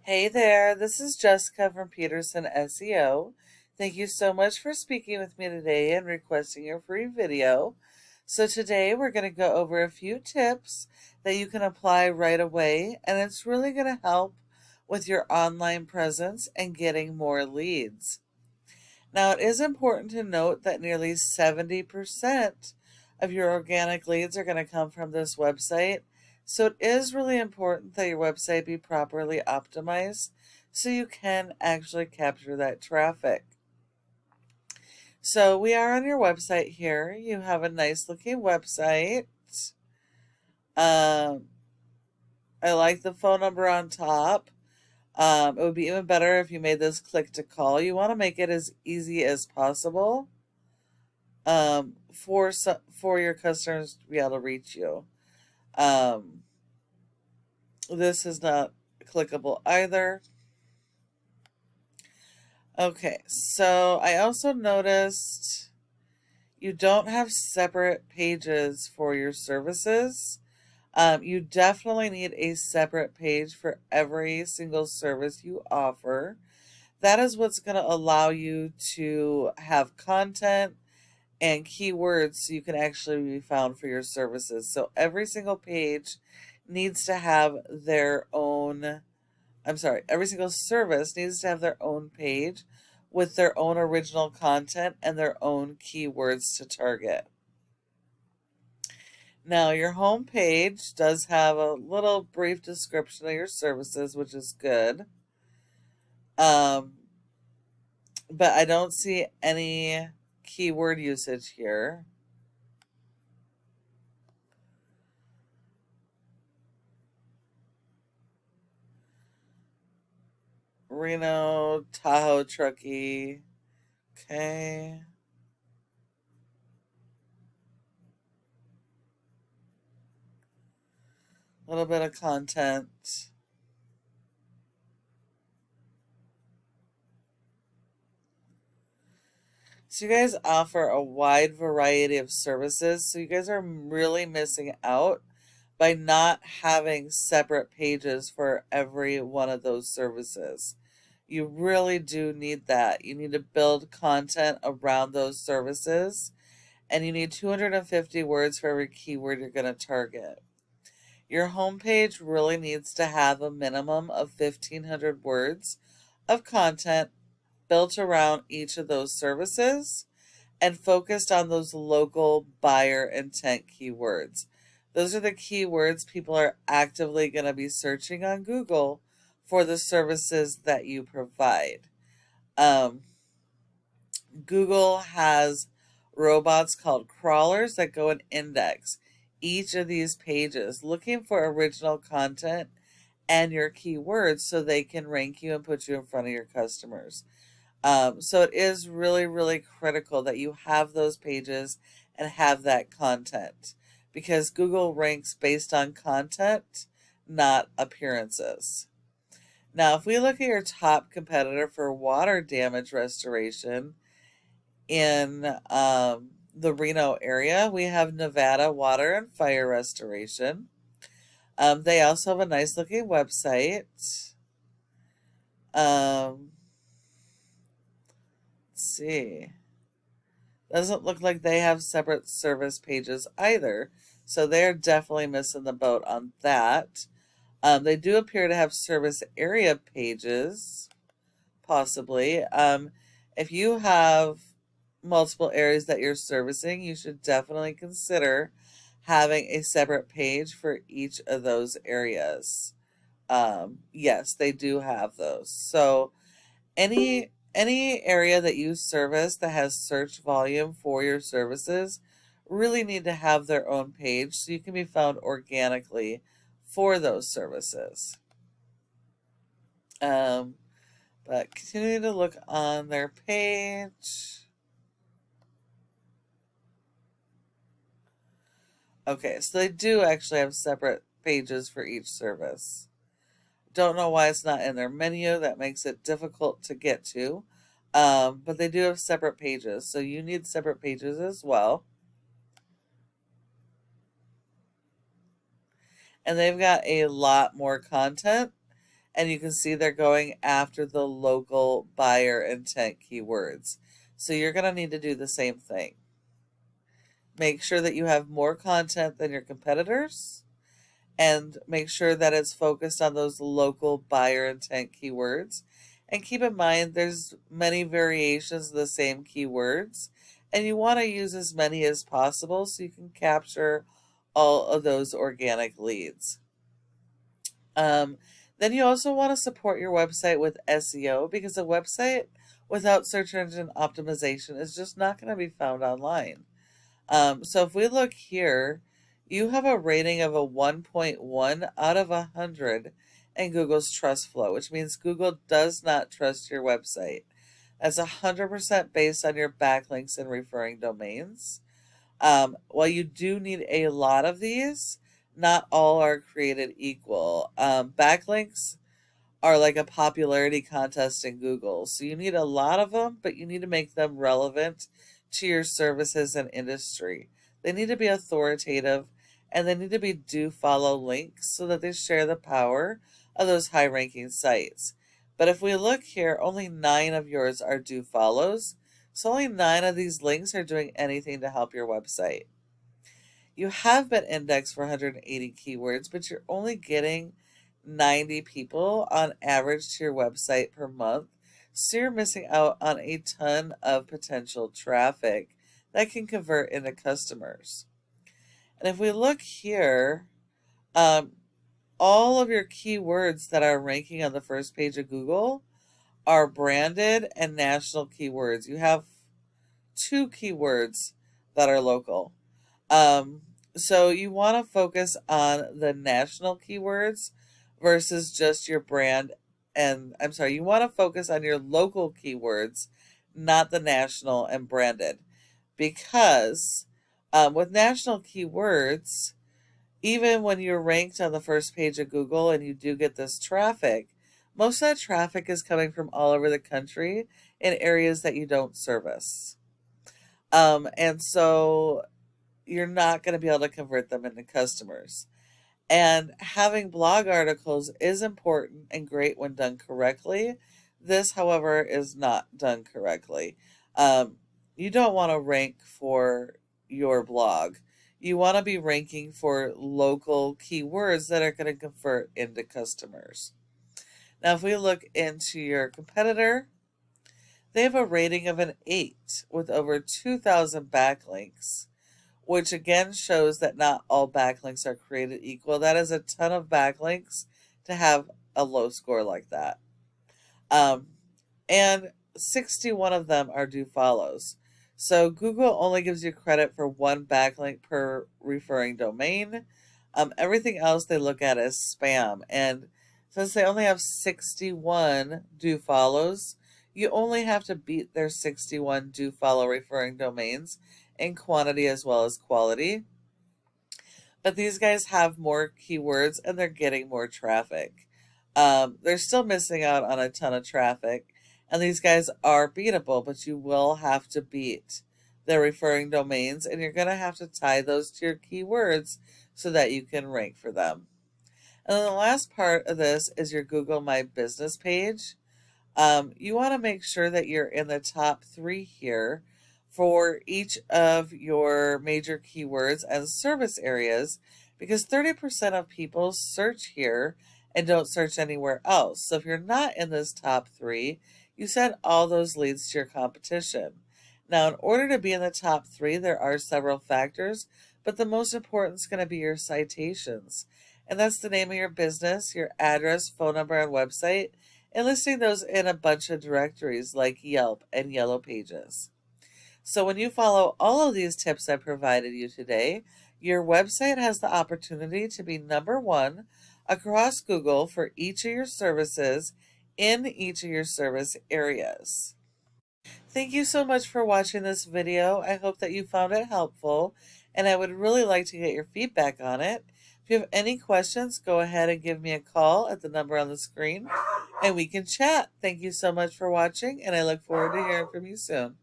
Hey there, this is Jessica from Peterson SEO. Thank you so much for speaking with me today and requesting your free video. So today we're going to go over a few tips that you can apply right away, and it's really going to help with your online presence and getting more leads. Now, it is important to note that nearly 70% of your organic leads are going to come from this website. So it is really important that your website be properly optimized so you can actually capture that traffic. So we are on your website here. You have a nice looking website. Um, I like the phone number on top. It would be even better if you made this click to call. You want to make it as easy as possible for your customers to be able to reach you. This is not clickable either. Okay, so I also noticed you don't have separate pages for your services. You definitely need a separate page for every single service you offer. That is what's going to allow you to have content and keywords so you can actually be found for your services. So every single page needs to have their own, every single service needs to have their own page with their own original content and their own keywords to target. Now, your home page does have a little brief description of your services, which is good. But I don't see any keyword usage here. Reno, Tahoe Truckee. Okay. A little bit of content. So you guys offer a wide variety of services. So you guys are really missing out by not having separate pages for every one of those services. You really do need that. You need to build content around those services, and you need 250 words for every keyword you're going to target. Your homepage really needs to have a minimum of 1,500 words of content built around each of those services and focused on those local buyer intent keywords. Those are the keywords people are actively going to be searching on Google for the services that you provide. Google has robots called crawlers that go and index each of these pages looking for original content and your keywords so they can rank you and put you in front of your customers. So it is really, really critical that you have those pages and have that content because Google ranks based on content, not appearances. Now, if we look at your top competitor for water damage restoration in the Reno area, we have Nevada Water and Fire Restoration. They also have a nice looking website. Let's see. Doesn't look like they have separate service pages either. So they're definitely missing the boat on that. They do appear to have service area pages, possibly. If you have multiple areas that you're servicing, you should definitely consider having a separate page for each of those areas. Yes, they do have those. So any area that you service that has search volume for your services really need to have their own page so you can be found organically for those services. But continue to look on their page. Okay, so they do actually have separate pages for each service. Don't know why it's not in their menu. That makes it difficult to get to. But they do have separate pages, so you need separate pages as well. And they've got a lot more content and you can see they're going after the local buyer intent keywords. So you're going to need to do the same thing. Make sure that you have more content than your competitors, and make sure that it's focused on those local buyer intent keywords. And keep in mind, there's many variations of the same keywords, and you want to use as many as possible so you can capture all of those organic leads. Then you also want to support your website with SEO, because a website without search engine optimization is just not going to be found online. So if we look here, you have a rating of a 1.1 out of 100 in Google's trust flow, which means Google does not trust your website. That's 100% based on your backlinks and referring domains. While you do need a lot of these, not all are created equal. Backlinks are like a popularity contest in Google. So you need a lot of them, but you need to make them relevant to your services and industry. They need to be authoritative, and they need to be do follow links so that they share the power of those high ranking sites. But if we look here, only 9 of yours are do follows. So only 9 of these links are doing anything to help your website. You have been indexed for 180 keywords, but you're only getting 90 people on average to your website per month. So you're missing out on a ton of potential traffic that can convert into customers. And if we look here, all of your keywords that are ranking on the first page of Google are branded and national keywords. You have 2 keywords that are local. So you want to focus on the national keywords versus just your brand. And I'm sorry, you want to focus on your local keywords, not the national and branded. Because with national keywords, even when you're ranked on the first page of Google and you do get this traffic, most of that traffic is coming from all over the country in areas that you don't service. And so you're not going to be able to convert them into customers. And having blog articles is important and great when done correctly. This, however, is not done correctly. You don't want to rank for your blog. You want to be ranking for local keywords that are going to convert into customers. Now, if we look into your competitor, they have a rating of an 8 with over 2,000 backlinks, which again shows that not all backlinks are created equal. That is a ton of backlinks to have a low score like that. And 61 of them are do follows. So Google only gives you credit for 1 backlink per referring domain. Everything else they look at as spam. And since they only have 61 do follows, you only have to beat their 61 do follow referring domains in quantity as well as quality. But these guys have more keywords and they're getting more traffic. They're still missing out on a ton of traffic, and these guys are beatable, but you will have to beat their referring domains, and you're going to have to tie those to your keywords so that you can rank for them. And then the last part of this is your Google My Business page. You want to make sure that you're in the top 3 here for each of your major keywords and service areas, because 30% of people search here and don't search anywhere else. So if you're not in this top 3, you send all those leads to your competition. Now, in order to be in the top 3, there are several factors, but the most important is going to be your citations. And that's the name of your business, your address, phone number, and website, and listing those in a bunch of directories like Yelp and Yellow Pages. So when you follow all of these tips I provided you today, your website has the opportunity to be number 1 across Google for each of your services in each of your service areas. Thank you so much for watching this video. I hope that you found it helpful, and I would really like to get your feedback on it. If you have any questions, go ahead and give me a call at the number on the screen, and we can chat. Thank you so much for watching, and I look forward to hearing from you soon.